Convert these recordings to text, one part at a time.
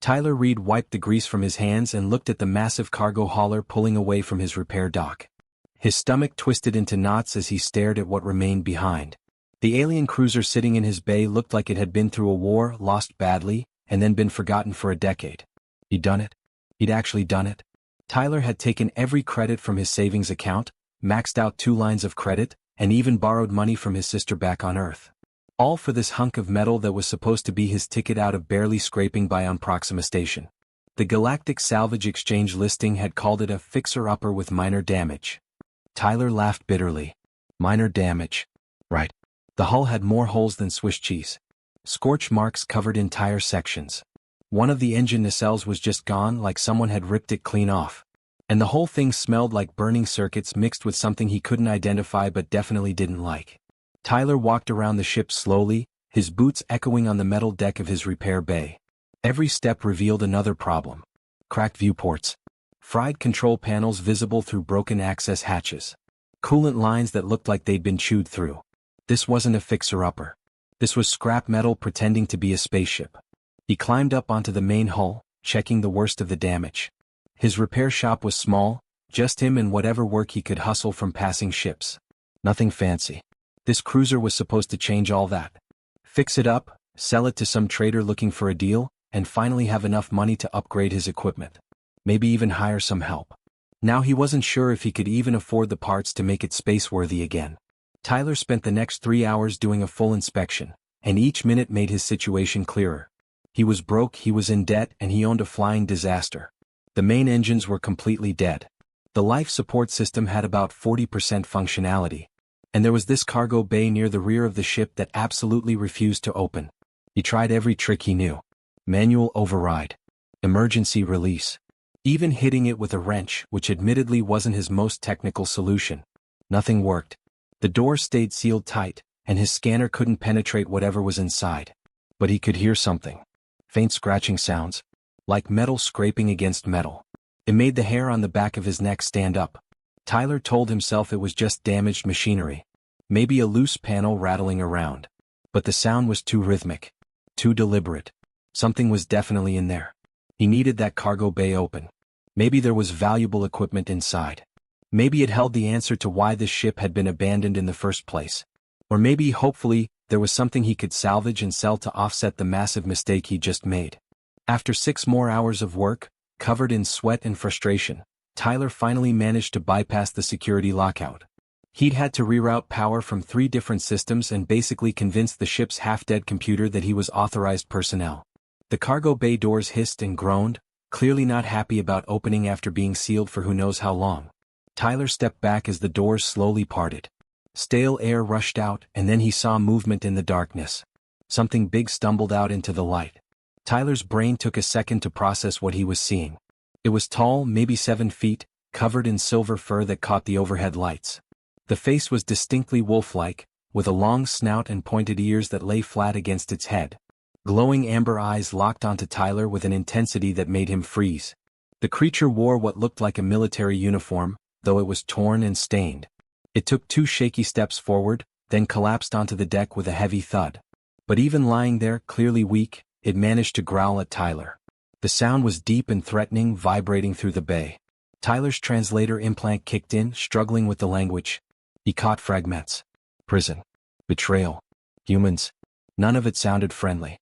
Tyler Reed wiped the grease from his hands and looked at the massive cargo hauler pulling away from his repair dock. His stomach twisted into knots as he stared at what remained behind. The alien cruiser sitting in his bay looked like it had been through a war, lost badly, and then been forgotten for a decade. He'd done it. He'd actually done it. Tyler had taken every credit from his savings account, maxed out 2 lines of credit, and even borrowed money from his sister back on Earth. All for this hunk of metal that was supposed to be his ticket out of barely scraping by on Proxima Station. The Galactic Salvage Exchange listing had called it a fixer-upper with minor damage. Tyler laughed bitterly. Minor damage. Right. The hull had more holes than Swiss cheese. Scorch marks covered entire sections. One of the engine nacelles was just gone, like someone had ripped it clean off. And the whole thing smelled like burning circuits mixed with something he couldn't identify but definitely didn't like. Tyler walked around the ship slowly, his boots echoing on the metal deck of his repair bay. Every step revealed another problem. Cracked viewports. Fried control panels visible through broken access hatches. Coolant lines that looked like they'd been chewed through. This wasn't a fixer-upper. This was scrap metal pretending to be a spaceship. He climbed up onto the main hull, checking the worst of the damage. His repair shop was small, just him and whatever work he could hustle from passing ships. Nothing fancy. This cruiser was supposed to change all that. Fix it up, sell it to some trader looking for a deal, and finally have enough money to upgrade his equipment. Maybe even hire some help. Now he wasn't sure if he could even afford the parts to make it space-worthy again. Tyler spent the next 3 hours doing a full inspection, and each minute made his situation clearer. He was broke, he was in debt, and he owned a flying disaster. The main engines were completely dead. The life support system had about 40% functionality. And there was this cargo bay near the rear of the ship that absolutely refused to open. He tried every trick he knew. Manual override. Emergency release. Even hitting it with a wrench, which admittedly wasn't his most technical solution. Nothing worked. The door stayed sealed tight, and his scanner couldn't penetrate whatever was inside. But he could hear something. Faint scratching sounds. Like metal scraping against metal. It made the hair on the back of his neck stand up. Tyler told himself it was just damaged machinery. Maybe a loose panel rattling around. But the sound was too rhythmic. Too deliberate. Something was definitely in there. He needed that cargo bay open. Maybe there was valuable equipment inside. Maybe it held the answer to why this ship had been abandoned in the first place. Or maybe, hopefully, there was something he could salvage and sell to offset the massive mistake he just made. After 6 more hours of work, covered in sweat and frustration, Tyler finally managed to bypass the security lockout. He'd had to reroute power from 3 different systems and basically convince the ship's half-dead computer that he was authorized personnel. The cargo bay doors hissed and groaned, clearly not happy about opening after being sealed for who knows how long. Tyler stepped back as the doors slowly parted. Stale air rushed out, and then he saw movement in the darkness. Something big stumbled out into the light. Tyler's brain took a second to process what he was seeing. It was tall, maybe 7 feet, covered in silver fur that caught the overhead lights. The face was distinctly wolf-like, with a long snout and pointed ears that lay flat against its head. Glowing amber eyes locked onto Tyler with an intensity that made him freeze. The creature wore what looked like a military uniform, though it was torn and stained. It took 2 shaky steps forward, then collapsed onto the deck with a heavy thud. But even lying there, clearly weak, it managed to growl at Tyler. The sound was deep and threatening, vibrating through the bay. Tyler's translator implant kicked in, struggling with the language. He caught fragments. Prison. Betrayal. Humans. None of it sounded friendly.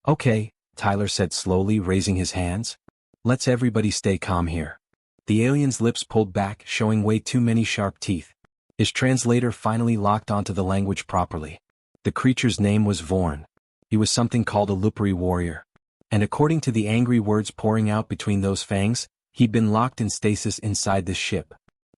Okay, Tyler said slowly, raising his hands. Let's everybody stay calm here. The alien's lips pulled back, showing way too many sharp teeth. His translator finally locked onto the language properly. The creature's name was Vorn. He was something called a Lupari warrior. And according to the angry words pouring out between those fangs, he'd been locked in stasis inside this ship.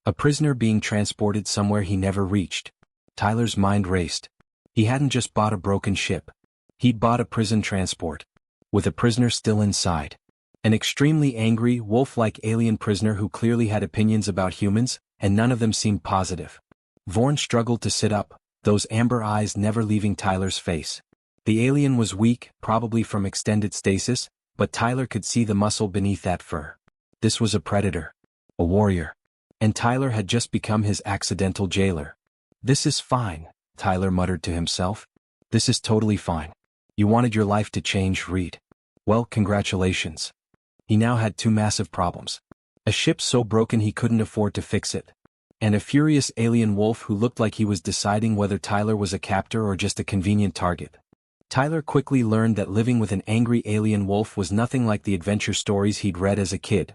A prisoner being transported somewhere he never reached. Tyler's mind raced. He hadn't just bought a broken ship. He'd bought a prison transport. With a prisoner still inside. An extremely angry, wolf-like alien prisoner who clearly had opinions about humans, and none of them seemed positive. Vorn struggled to sit up, those amber eyes never leaving Tyler's face. The alien was weak, probably from extended stasis, but Tyler could see the muscle beneath that fur. This was a predator. A warrior. And Tyler had just become his accidental jailer. This is fine, Tyler muttered to himself. This is totally fine. You wanted your life to change, Reed. Well, congratulations. He now had two massive problems. A ship so broken he couldn't afford to fix it. And a furious alien wolf who looked like he was deciding whether Tyler was a captor or just a convenient target. Tyler quickly learned that living with an angry alien wolf was nothing like the adventure stories he'd read as a kid.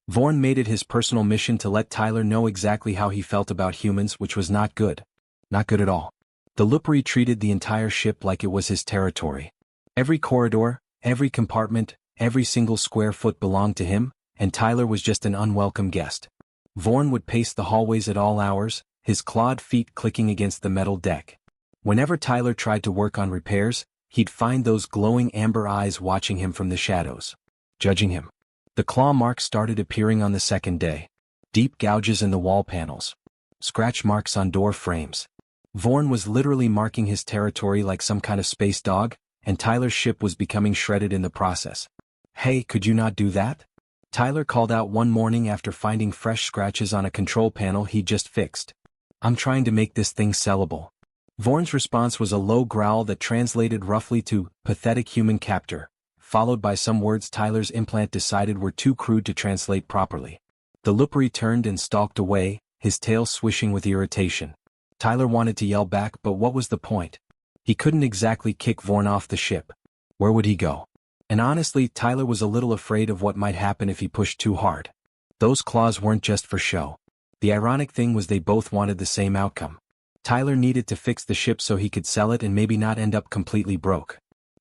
Vaughn made it his personal mission to let Tyler know exactly how he felt about humans, which was not good. Not good at all. The Lupri treated the entire ship like it was his territory. Every corridor, every compartment, every single square foot belonged to him, and Tyler was just an unwelcome guest. Vaughn would pace the hallways at all hours, his clawed feet clicking against the metal deck. Whenever Tyler tried to work on repairs, he'd find those glowing amber eyes watching him from the shadows, judging him. The claw marks started appearing on the second day. Deep gouges in the wall panels. Scratch marks on door frames. Vaughn was literally marking his territory like some kind of space dog, and Tyler's ship was becoming shredded in the process. "Hey, could you not do that?" Tyler called out one morning after finding fresh scratches on a control panel he'd just fixed. "I'm trying to make this thing sellable." Vaughn's response was a low growl that translated roughly to, "pathetic human captor," followed by some words Tyler's implant decided were too crude to translate properly. The Lupri turned and stalked away, his tail swishing with irritation. Tyler wanted to yell back, but what was the point? He couldn't exactly kick Vaughn off the ship. Where would he go? And honestly, Tyler was a little afraid of what might happen if he pushed too hard. Those claws weren't just for show. The ironic thing was they both wanted the same outcome. Tyler needed to fix the ship so he could sell it and maybe not end up completely broke.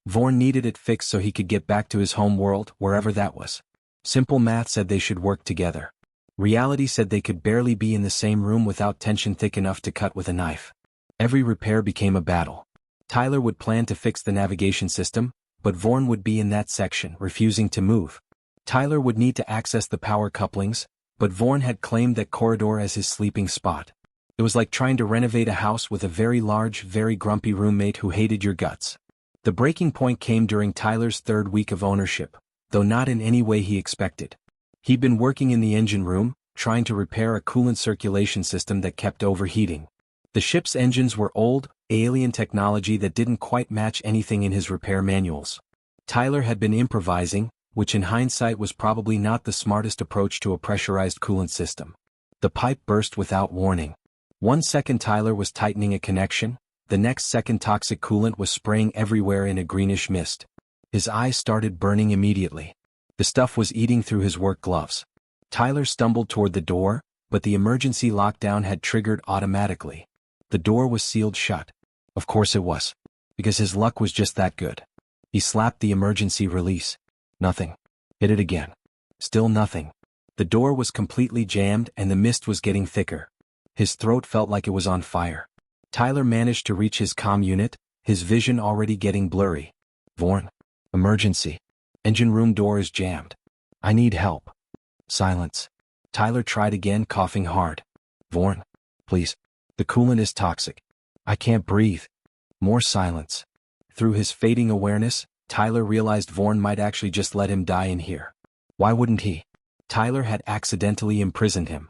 Vaughn needed it fixed so he could get back to his home world, wherever that was. Simple math said they should work together. Reality said they could barely be in the same room without tension thick enough to cut with a knife. Every repair became a battle. Tyler would plan to fix the navigation system, but Vaughn would be in that section, refusing to move. Tyler would need to access the power couplings, but Vaughn had claimed that corridor as his sleeping spot. It was like trying to renovate a house with a very large, very grumpy roommate who hated your guts. The breaking point came during Tyler's third week of ownership, though not in any way he expected. He'd been working in the engine room, trying to repair a coolant circulation system that kept overheating. The ship's engines were old, alien technology that didn't quite match anything in his repair manuals. Tyler had been improvising, which in hindsight was probably not the smartest approach to a pressurized coolant system. The pipe burst without warning. 1 second Tyler was tightening a connection, the next second toxic coolant was spraying everywhere in a greenish mist. His eyes started burning immediately. The stuff was eating through his work gloves. Tyler stumbled toward the door, but the emergency lockdown had triggered automatically. The door was sealed shut. Of course it was. Because his luck was just that good. He slapped the emergency release. Nothing. Hit it again. Still nothing. The door was completely jammed and the mist was getting thicker. His throat felt like it was on fire. Tyler managed to reach his comm unit, his vision already getting blurry. "Vaughn. Emergency. Engine room door is jammed. I need help." Silence. Tyler tried again, coughing hard. "Vaughn. Please. The coolant is toxic. I can't breathe." More silence. Through his fading awareness, Tyler realized Vaughn might actually just let him die in here. Why wouldn't he? Tyler had accidentally imprisoned him.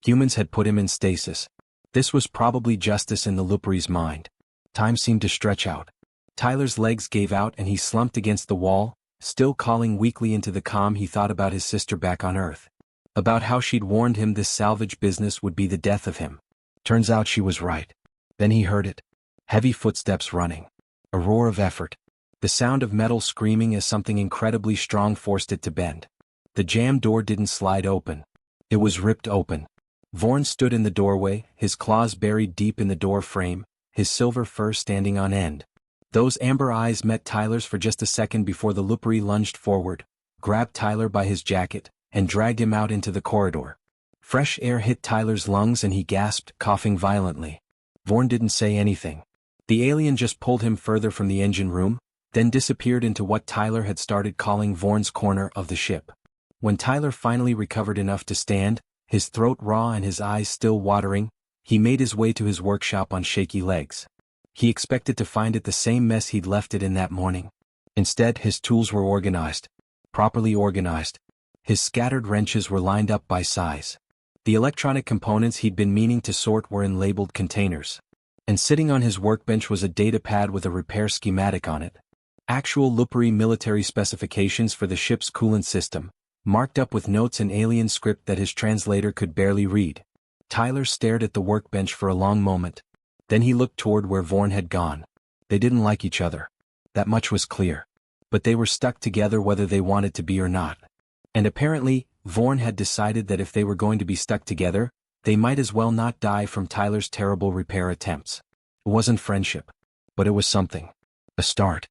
Humans had put him in stasis. This was probably justice in the Lupri's mind. Time seemed to stretch out. Tyler's legs gave out and he slumped against the wall, still calling weakly into the comm. He thought about his sister back on Earth. About how she'd warned him this salvage business would be the death of him. Turns out she was right. Then he heard it. Heavy footsteps running. A roar of effort. The sound of metal screaming as something incredibly strong forced it to bend. The jammed door didn't slide open. It was ripped open. Vaughn stood in the doorway, his claws buried deep in the door frame, his silver fur standing on end. Those amber eyes met Tyler's for just a second before the Lupri lunged forward, grabbed Tyler by his jacket, and dragged him out into the corridor. Fresh air hit Tyler's lungs and he gasped, coughing violently. Vaughn didn't say anything. The alien just pulled him further from the engine room, then disappeared into what Tyler had started calling Vaughn's corner of the ship. When Tyler finally recovered enough to stand, his throat raw and his eyes still watering, he made his way to his workshop on shaky legs. He expected to find it the same mess he'd left it in that morning. Instead, his tools were organized. Properly organized. His scattered wrenches were lined up by size. The electronic components he'd been meaning to sort were in labeled containers. And sitting on his workbench was a data pad with a repair schematic on it. Actual Lupari military specifications for the ship's coolant system, marked up with notes in alien script that his translator could barely read. Tyler stared at the workbench for a long moment. Then he looked toward where Vorn had gone. They didn't like each other. That much was clear. But they were stuck together whether they wanted to be or not. And apparently, Vorn had decided that if they were going to be stuck together, they might as well not die from Tyler's terrible repair attempts. It wasn't friendship. But it was something. A start.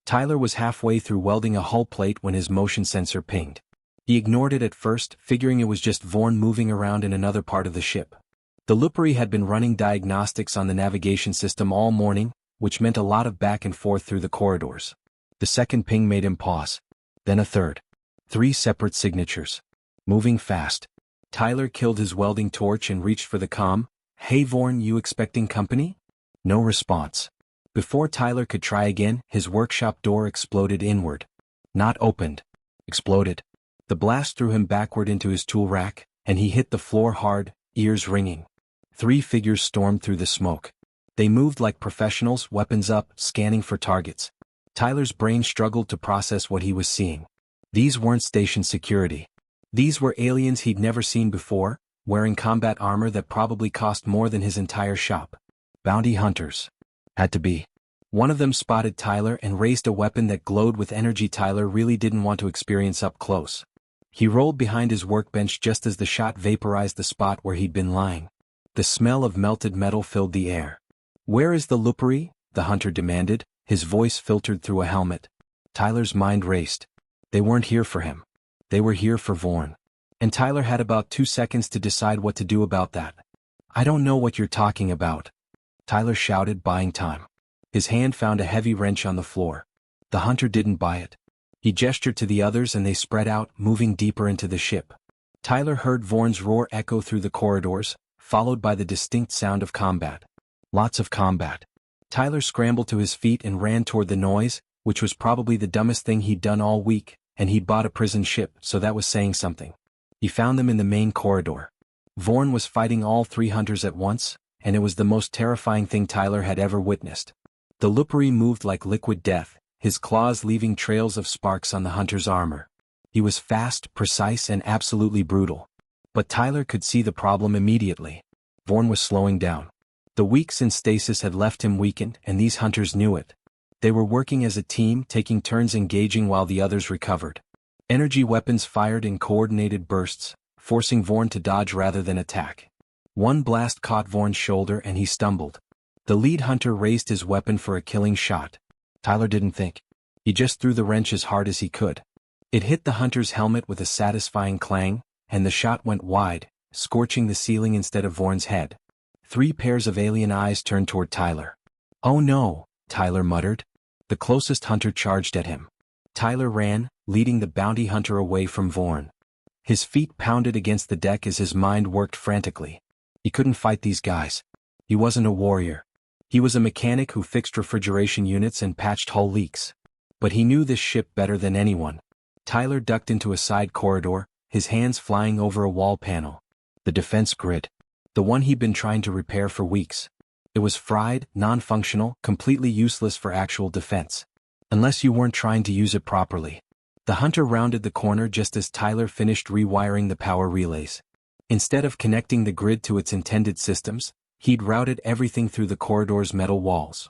Tyler was halfway through welding a hull plate when his motion sensor pinged. He ignored it at first, figuring it was just Vorn moving around in another part of the ship. The Lupari had been running diagnostics on the navigation system all morning, which meant a lot of back and forth through the corridors. The second ping made him pause. Then a third. 3 separate signatures. Moving fast. Tyler killed his welding torch and reached for the comm. "Hey Vorn, you expecting company?" No response. Before Tyler could try again, his workshop door exploded inward. Not opened. Exploded. The blast threw him backward into his tool rack, and he hit the floor hard, ears ringing. 3 figures stormed through the smoke. They moved like professionals, weapons up, scanning for targets. Tyler's brain struggled to process what he was seeing. These weren't station security. These were aliens he'd never seen before, wearing combat armor that probably cost more than his entire shop. Bounty hunters. Had to be. One of them spotted Tyler and raised a weapon that glowed with energy Tyler really didn't want to experience up close. He rolled behind his workbench just as the shot vaporized the spot where he'd been lying. The smell of melted metal filled the air. "Where is the Lupari?" the hunter demanded, his voice filtered through a helmet. Tyler's mind raced. They weren't here for him. They were here for Vorn. And Tyler had about 2 seconds to decide what to do about that. "I don't know what you're talking about," Tyler shouted, buying time. His hand found a heavy wrench on the floor. The hunter didn't buy it. He gestured to the others and they spread out, moving deeper into the ship. Tyler heard Vorn's roar echo through the corridors, followed by the distinct sound of combat. Lots of combat. Tyler scrambled to his feet and ran toward the noise, which was probably the dumbest thing he'd done all week, and he'd bought a prison ship, so that was saying something. He found them in the main corridor. Vorn was fighting all 3 hunters at once, and it was the most terrifying thing Tyler had ever witnessed. The Lupari moved like liquid death, his claws leaving trails of sparks on the hunter's armor. He was fast, precise, and absolutely brutal. But Tyler could see the problem immediately. Vorn was slowing down. The weeks in stasis had left him weakened, and these hunters knew it. They were working as a team, taking turns engaging while the others recovered. Energy weapons fired in coordinated bursts, forcing Vorn to dodge rather than attack. One blast caught Vorn's shoulder and he stumbled. The lead hunter raised his weapon for a killing shot. Tyler didn't think. He just threw the wrench as hard as he could. It hit the hunter's helmet with a satisfying clang, and the shot went wide, scorching the ceiling instead of Vorn's head. 3 pairs of alien eyes turned toward Tyler. "Oh no," Tyler muttered. The closest hunter charged at him. Tyler ran, leading the bounty hunter away from Vorn. His feet pounded against the deck as his mind worked frantically. He couldn't fight these guys. He wasn't a warrior. He was a mechanic who fixed refrigeration units and patched hull leaks. But he knew this ship better than anyone. Tyler ducked into a side corridor, his hands flying over a wall panel. The defense grid. The one he'd been trying to repair for weeks. It was fried, non-functional, completely useless for actual defense. Unless you weren't trying to use it properly. The hunter rounded the corner just as Tyler finished rewiring the power relays. Instead of connecting the grid to its intended systems, he'd routed everything through the corridor's metal walls.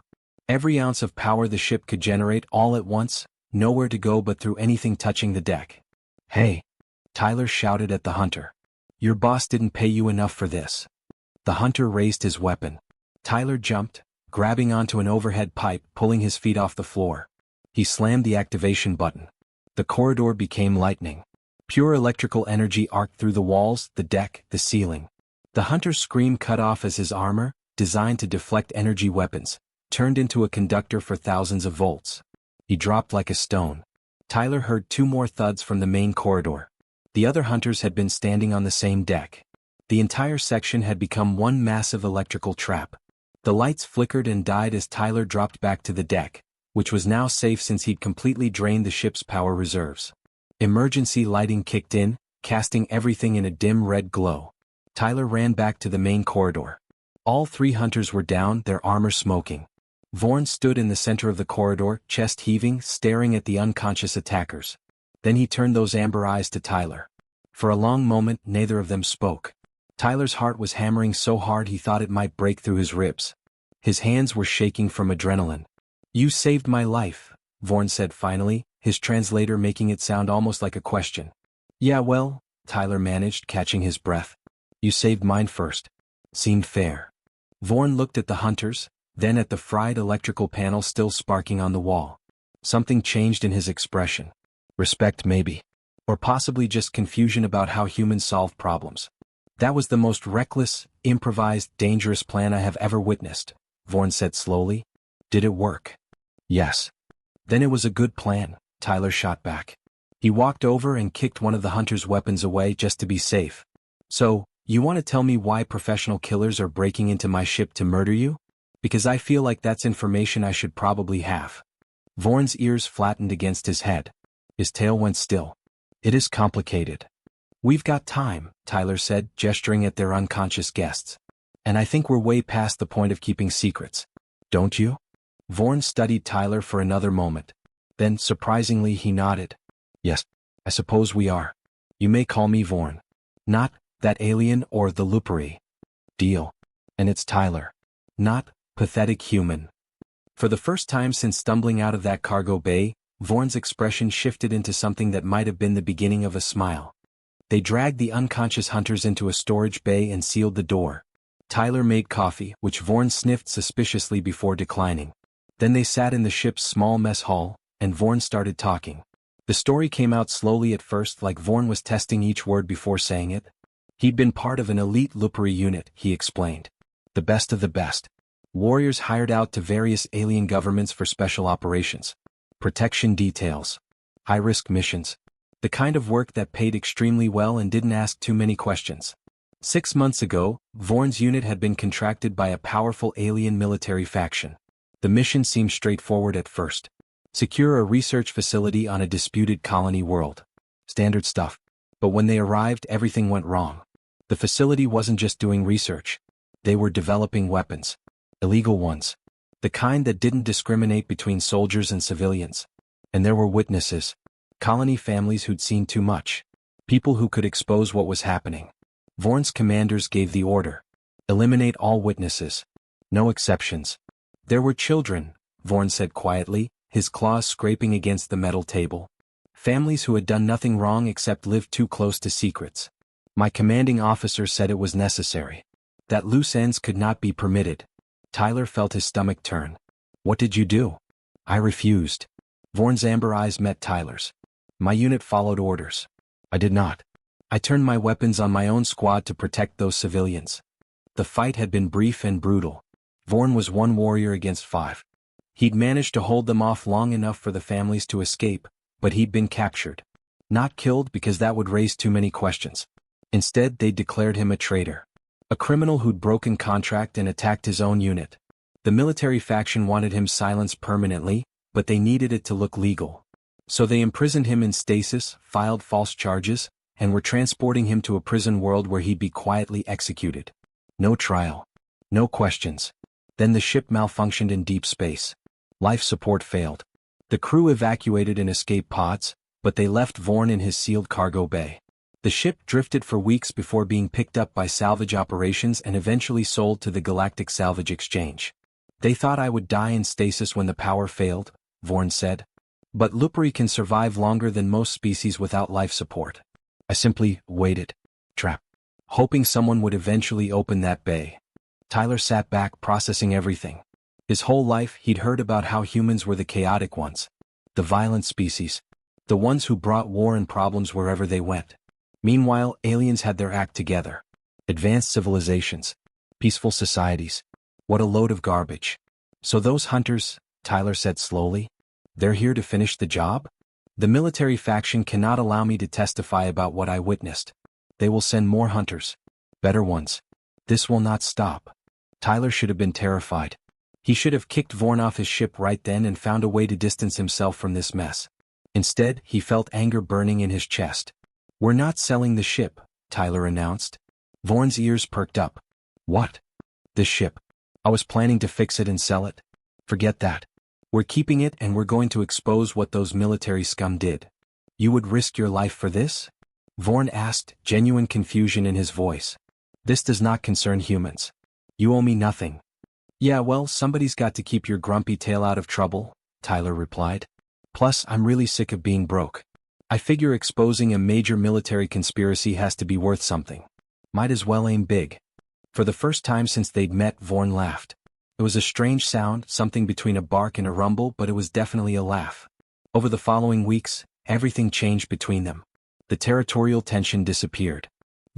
Every ounce of power the ship could generate all at once, nowhere to go but through anything touching the deck. "Hey!" Tyler shouted at the hunter. "Your boss didn't pay you enough for this." The hunter raised his weapon. Tyler jumped, grabbing onto an overhead pipe, pulling his feet off the floor. He slammed the activation button. The corridor became lightning. Pure electrical energy arced through the walls, the deck, the ceiling. The hunter's scream cut off as his armor, designed to deflect energy weapons, turned into a conductor for thousands of volts. He dropped like a stone. Tyler heard 2 more thuds from the main corridor. The other hunters had been standing on the same deck. The entire section had become one massive electrical trap. The lights flickered and died as Tyler dropped back to the deck, which was now safe since he'd completely drained the ship's power reserves. Emergency lighting kicked in, casting everything in a dim red glow. Tyler ran back to the main corridor. All 3 hunters were down, their armor smoking. Vorn stood in the center of the corridor, chest heaving, staring at the unconscious attackers. Then he turned those amber eyes to Tyler. For a long moment, neither of them spoke. Tyler's heart was hammering so hard he thought it might break through his ribs. His hands were shaking from adrenaline. "You saved my life," Vorn said finally, his translator making it sound almost like a question. "Yeah, well," Tyler managed, catching his breath. "You saved mine first. Seemed fair." Vorn looked at the hunters, then at the fried electrical panel still sparking on the wall. Something changed in his expression. Respect maybe. Or possibly just confusion about how humans solve problems. "That was the most reckless, improvised, dangerous plan I have ever witnessed," Vorn said slowly. "Did it work?" "Yes." "Then it was a good plan," Tyler shot back. He walked over and kicked one of the hunter's weapons away just to be safe. "So, you want to tell me why professional killers are breaking into my ship to murder you? Because I feel like that's information I should probably have." Vorn's ears flattened against his head. His tail went still. "It is complicated." "We've got time," Tyler said, gesturing at their unconscious guests. "And I think we're way past the point of keeping secrets. Don't you?" Vorn studied Tyler for another moment. Then, surprisingly, he nodded. "Yes, I suppose we are. You may call me Vorn. Not that alien or the Lupari. Deal. And it's Tyler. Not pathetic human." For the first time since stumbling out of that cargo bay, Vorn's expression shifted into something that might have been the beginning of a smile. They dragged the unconscious hunters into a storage bay and sealed the door. Tyler made coffee, which Vorn sniffed suspiciously before declining. Then they sat in the ship's small mess hall, and Vorn started talking. The story came out slowly at first, like Vorn was testing each word before saying it. He'd been part of an elite Lupari unit, he explained. The best of the best. Warriors hired out to various alien governments for special operations. Protection details. High-risk missions. The kind of work that paid extremely well and didn't ask too many questions. 6 months ago, Vorn's unit had been contracted by a powerful alien military faction. The mission seemed straightforward at first. Secure a research facility on a disputed colony world. Standard stuff. But when they arrived, everything went wrong. The facility wasn't just doing research. They were developing weapons. Illegal ones. The kind that didn't discriminate between soldiers and civilians. And there were witnesses. Colony families who'd seen too much. People who could expose what was happening. Vorn's commanders gave the order. Eliminate all witnesses. No exceptions. There were children, Vorn said quietly, his claws scraping against the metal table. Families who had done nothing wrong except lived too close to secrets. My commanding officer said it was necessary. That loose ends could not be permitted. Tyler felt his stomach turn. "What did you do?" "I refused." Vorn's amber eyes met Tyler's. "My unit followed orders." "I did not. I turned my weapons on my own squad to protect those civilians." The fight had been brief and brutal. Vorn was one warrior against 5. He'd managed to hold them off long enough for the families to escape, but he'd been captured. Not killed because that would raise too many questions. Instead, they declared him a traitor. A criminal who'd broken contract and attacked his own unit. The military faction wanted him silenced permanently, but they needed it to look legal. So they imprisoned him in stasis, filed false charges, and were transporting him to a prison world where he'd be quietly executed. No trial. No questions. Then the ship malfunctioned in deep space. Life support failed. The crew evacuated in escape pods, but they left Vorn in his sealed cargo bay. The ship drifted for weeks before being picked up by salvage operations and eventually sold to the Galactic Salvage Exchange. "They thought I would die in stasis when the power failed," Vorn said. "But Lupari can survive longer than most species without life support. I simply waited. Trapped. Hoping someone would eventually open that bay." Tyler sat back, processing everything. His whole life, he'd heard about how humans were the chaotic ones. The violent species. The ones who brought war and problems wherever they went. Meanwhile, aliens had their act together. Advanced civilizations. Peaceful societies. What a load of garbage. "So those hunters," Tyler said slowly, "they're here to finish the job? The military faction cannot allow me to testify about what I witnessed. They will send more hunters. Better ones. This will not stop." Tyler should have been terrified. He should have kicked Vorn off his ship right then and found a way to distance himself from this mess. Instead, he felt anger burning in his chest. "We're not selling the ship," Tyler announced. Vorn's ears perked up. "What? This ship? I was planning to fix it and sell it." Forget that. We're keeping it and we're going to expose what those military scum did. You would risk your life for this? Vorn asked, genuine confusion in his voice. This does not concern humans. You owe me nothing. Yeah, well, somebody's got to keep your grumpy tail out of trouble, Tyler replied. Plus, I'm really sick of being broke. I figure exposing a major military conspiracy has to be worth something. Might as well aim big. For the first time since they'd met, Vorn laughed. It was a strange sound, something between a bark and a rumble, but it was definitely a laugh. Over the following weeks, everything changed between them. The territorial tension disappeared.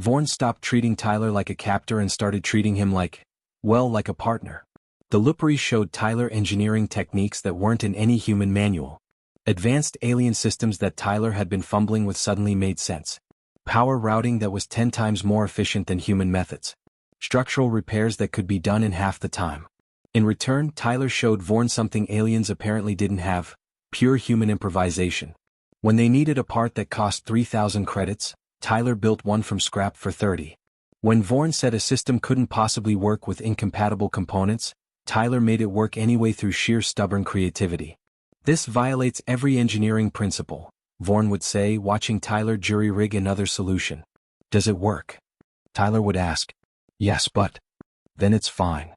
Vorn stopped treating Tyler like a captor and started treating him like a partner. The Lupari showed Tyler engineering techniques that weren't in any human manual. Advanced alien systems that Tyler had been fumbling with suddenly made sense. Power routing that was 10 times more efficient than human methods. Structural repairs that could be done in half the time. In return, Tyler showed Vorn something aliens apparently didn't have: pure human improvisation. When they needed a part that cost 3,000 credits, Tyler built one from scrap for 30. When Vorn said a system couldn't possibly work with incompatible components, Tyler made it work anyway through sheer stubborn creativity. This violates every engineering principle, Vorn would say, watching Tyler jury-rig another solution. Does it work? Tyler would ask. Yes, but. Then it's fine.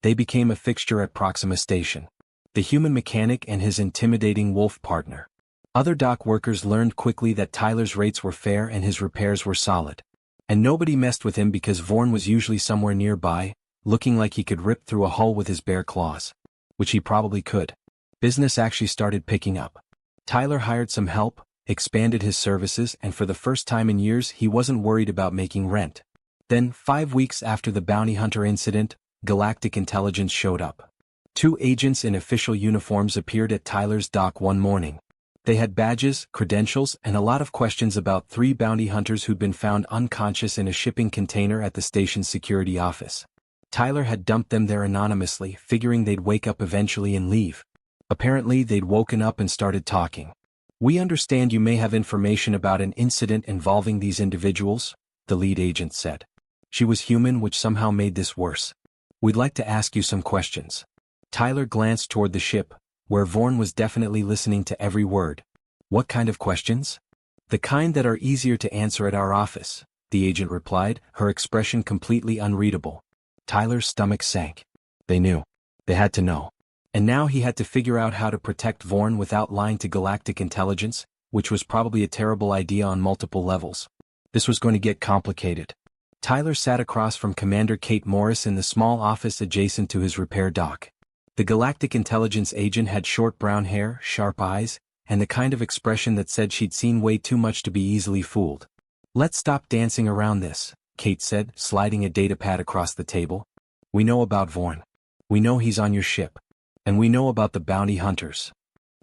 They became a fixture at Proxima Station. The human mechanic and his intimidating wolf partner. Other dock workers learned quickly that Tyler's rates were fair and his repairs were solid. And nobody messed with him because Vorn was usually somewhere nearby, looking like he could rip through a hull with his bare claws. Which he probably could. Business actually started picking up. Tyler hired some help, expanded his services, and for the first time in years he wasn't worried about making rent. Then, 5 weeks after the bounty hunter incident, Galactic Intelligence showed up. 2 agents in official uniforms appeared at Tyler's dock one morning. They had badges, credentials, and a lot of questions about 3 bounty hunters who'd been found unconscious in a shipping container at the station's security office. Tyler had dumped them there anonymously, figuring they'd wake up eventually and leave. Apparently, they'd woken up and started talking. We understand you may have information about an incident involving these individuals, the lead agent said. She was human, which somehow made this worse. We'd like to ask you some questions. Tyler glanced toward the ship, where Vorn was definitely listening to every word. What kind of questions? The kind that are easier to answer at our office, the agent replied, her expression completely unreadable. Tyler's stomach sank. They knew. They had to know. And now he had to figure out how to protect Vorn without lying to Galactic Intelligence, which was probably a terrible idea on multiple levels. This was going to get complicated. Tyler sat across from Commander Kate Morris in the small office adjacent to his repair dock. The Galactic Intelligence agent had short brown hair, sharp eyes, and the kind of expression that said she'd seen way too much to be easily fooled. Let's stop dancing around this, Kate said, sliding a datapad across the table. We know about Vorn. We know he's on your ship. And we know about the bounty hunters.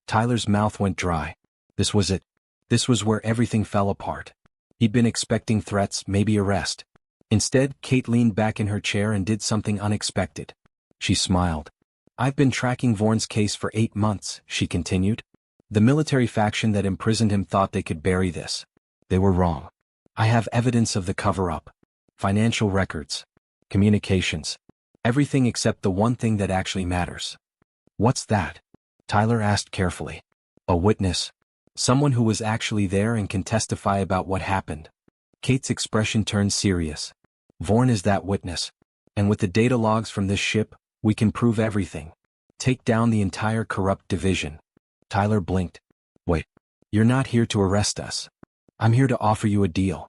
Tyler's mouth went dry. This was it. This was where everything fell apart. He'd been expecting threats, maybe arrest. Instead, Kate leaned back in her chair and did something unexpected. She smiled. I've been tracking Vorn's case for 8 months, she continued. The military faction that imprisoned him thought they could bury this. They were wrong. I have evidence of the cover-up. Financial records. Communications. Everything except the one thing that actually matters. What's that? Tyler asked carefully. A witness. Someone who was actually there and can testify about what happened. Kate's expression turned serious. Vorn is that witness. And with the data logs from this ship, we can prove everything. Take down the entire corrupt division. Tyler blinked. Wait. You're not here to arrest us. I'm here to offer you a deal.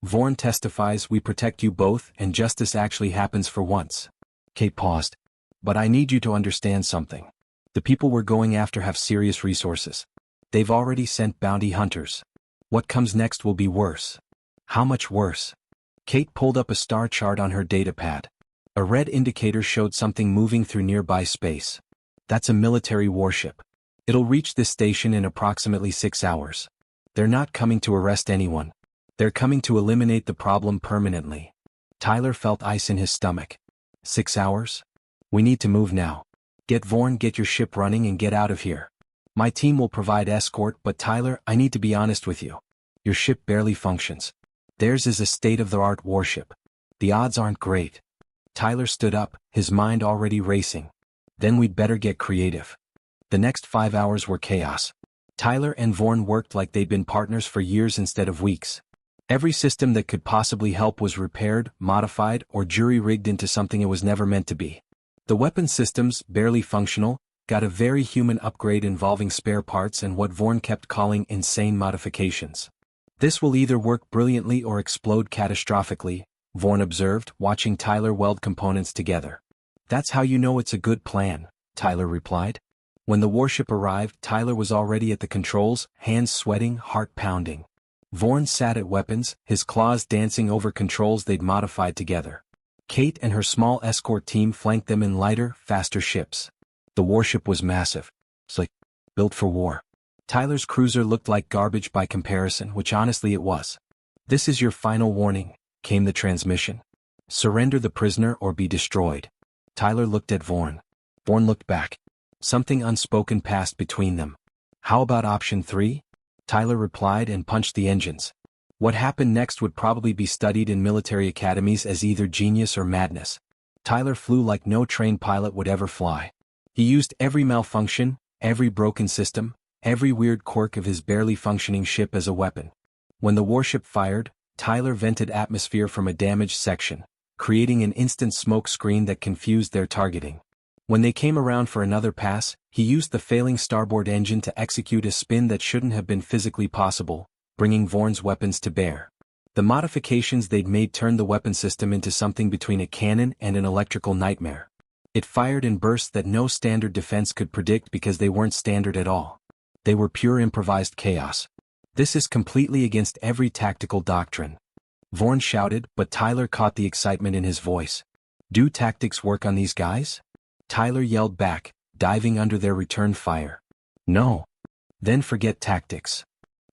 Vorn testifies we protect you both and justice actually happens for once. Kate paused. But I need you to understand something. The people we're going after have serious resources. They've already sent bounty hunters. What comes next will be worse. How much worse? Kate pulled up a star chart on her datapad. A red indicator showed something moving through nearby space. That's a military warship. It'll reach this station in approximately 6 hours. They're not coming to arrest anyone. They're coming to eliminate the problem permanently. Tyler felt ice in his stomach. 6 hours? We need to move now. Get Vorn, get your ship running and get out of here. My team will provide escort, but Tyler, I need to be honest with you. Your ship barely functions. Theirs is a state-of-the-art warship. The odds aren't great. Tyler stood up, his mind already racing. Then we'd better get creative. The next 5 hours were chaos. Tyler and Vorn worked like they'd been partners for years instead of weeks. Every system that could possibly help was repaired, modified, or jury-rigged into something it was never meant to be. The weapon systems, barely functional, got a very human upgrade involving spare parts and what Vorn kept calling insane modifications. This will either work brilliantly or explode catastrophically, Vorn observed, watching Tyler weld components together. That's how you know it's a good plan, Tyler replied. When the warship arrived, Tyler was already at the controls, hands sweating, heart pounding. Vorn sat at weapons, his claws dancing over controls they'd modified together. Kate and her small escort team flanked them in lighter, faster ships. The warship was massive. Slick. Built for war. Tyler's cruiser looked like garbage by comparison, which honestly it was. "This is your final warning," came the transmission. "Surrender the prisoner or be destroyed." Tyler looked at Vorn. Vorn looked back. Something unspoken passed between them. "How about option 3? Tyler replied and punched the engines. What happened next would probably be studied in military academies as either genius or madness. Tyler flew like no trained pilot would ever fly. He used every malfunction, every broken system, every weird quirk of his barely functioning ship as a weapon. When the warship fired, Tyler vented atmosphere from a damaged section, creating an instant smoke screen that confused their targeting. When they came around for another pass, he used the failing starboard engine to execute a spin that shouldn't have been physically possible, bringing Vorn's weapons to bear. The modifications they'd made turned the weapon system into something between a cannon and an electrical nightmare. It fired in bursts that no standard defense could predict because they weren't standard at all. They were pure improvised chaos. "This is completely against every tactical doctrine," Vorn shouted, but Tyler caught the excitement in his voice. "Do tactics work on these guys?" Tyler yelled back, diving under their return fire. "No." "Then forget tactics."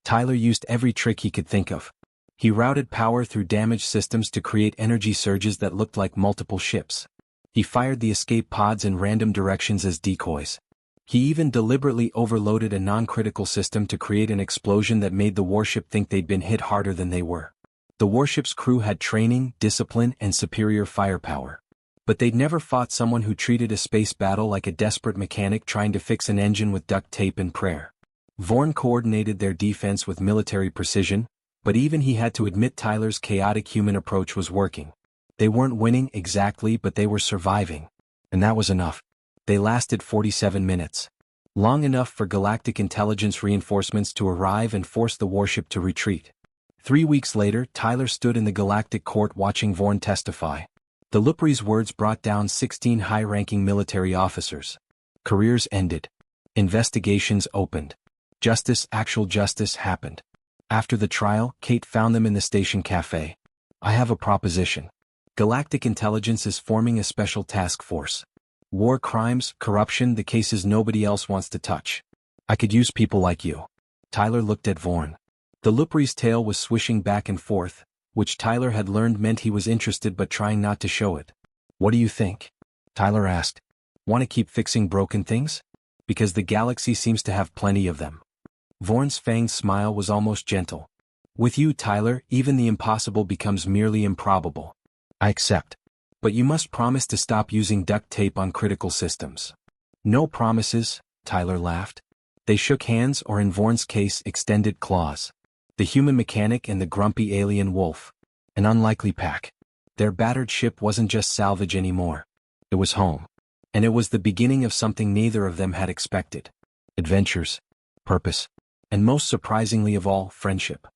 Tyler used every trick he could think of. He routed power through damaged systems to create energy surges that looked like multiple ships. He fired the escape pods in random directions as decoys. He even deliberately overloaded a non-critical system to create an explosion that made the warship think they'd been hit harder than they were. The warship's crew had training, discipline, and superior firepower. But they'd never fought someone who treated a space battle like a desperate mechanic trying to fix an engine with duct tape and prayer. Vorn coordinated their defense with military precision, but even he had to admit Tyler's chaotic human approach was working. They weren't winning exactly, but they were surviving. And that was enough. They lasted 47 minutes. Long enough for Galactic intelligence reinforcements to arrive and force the warship to retreat. 3 weeks later, Tyler stood in the Galactic court watching Vorn testify. The Lupri's words brought down 16 high-ranking military officers. Careers ended. Investigations opened. Actual justice happened. After the trial, Kate found them in the station cafe. "I have a proposition. Galactic intelligence is forming a special task force. War crimes, corruption, the cases nobody else wants to touch. I could use people like you." Tyler looked at Vorn. The Lupri's tail was swishing back and forth, which Tyler had learned meant he was interested but trying not to show it. "What do you think?" Tyler asked. "Want to keep fixing broken things? Because the galaxy seems to have plenty of them." Vorn's fanged smile was almost gentle. "With you, Tyler, even the impossible becomes merely improbable. I accept. But you must promise to stop using duct tape on critical systems." "No promises," Tyler laughed. They shook hands, or in Vorn's case extended claws. The human mechanic and the grumpy alien wolf. An unlikely pack. Their battered ship wasn't just salvage anymore. It was home. And it was the beginning of something neither of them had expected. Adventures. Purpose. And most surprisingly of all, friendship.